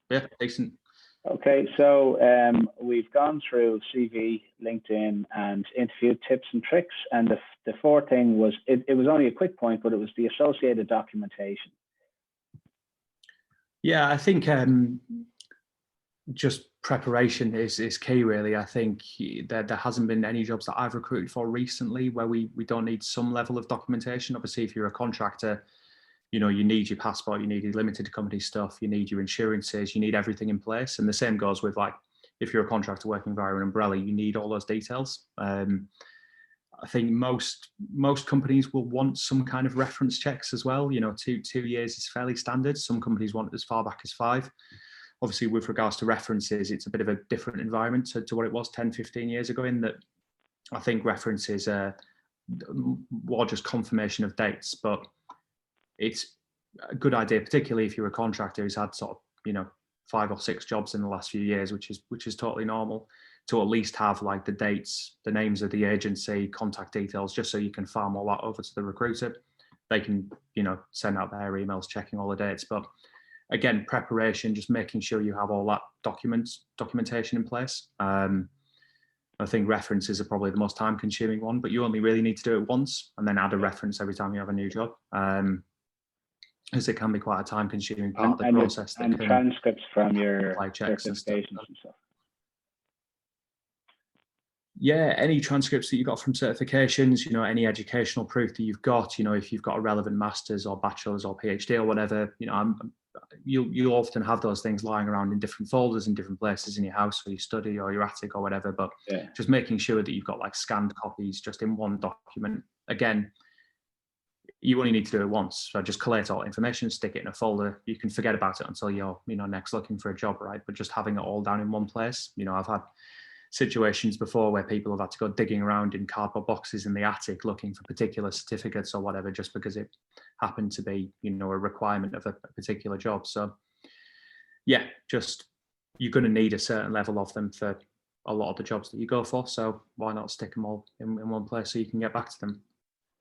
Yeah, decent. Okay, so we've gone through CV, LinkedIn, and interview tips and tricks. And the fourth thing was, it was only a quick point, but it was the associated documentation. Yeah, I think just preparation is key, really. I think there hasn't been any jobs that I've recruited for recently where we don't need some level of documentation. Obviously, if you're a contractor, you know, you need your passport, you need your limited company stuff, you need your insurances, you need everything in place. And the same goes with, like, if you're a contractor working via an umbrella, you need all those details. I think most companies will want some kind of reference checks as well. You know, two years is fairly standard. Some companies want as far back as 5. Obviously, with regards to references, it's a bit of a different environment to what it was 10, 15 years ago, in that I think references are more just confirmation of dates, but it's a good idea, particularly if you're a contractor who's had sort of, you know, 5 or 6 jobs in the last few years, which is totally normal, to at least have like the dates, the names of the agency, contact details, just so you can farm all that over to the recruiter. They can, you know, send out their emails checking all the dates. But again, preparation, just making sure you have all that documentation in place. I think references are probably the most time consuming one, but you only really need to do it once and then add a reference every time you have a new job. As it can be quite a time consuming part of the process. And transcripts from your checks and certifications and stuff. Yeah, any transcripts that you got from certifications, you know, any educational proof that you've got, you know, if you've got a relevant master's or bachelor's or PhD or whatever, you know, you'll often have those things lying around in different folders in different places in your house or your study or your attic or whatever. But just making sure that you've got like scanned copies just in one document. Again, you only need to do it once. So just collate all information, stick it in a folder. You can forget about it until you're, you know, next looking for a job, right? But just having it all down in one place. You know, I've had situations before where people have had to go digging around in cardboard boxes in the attic looking for particular certificates or whatever, just because it happened to be, you know, a requirement of a particular job. So yeah, just, you're going to need a certain level of them for a lot of the jobs that you go for. So why not stick them all in one place so you can get back to them?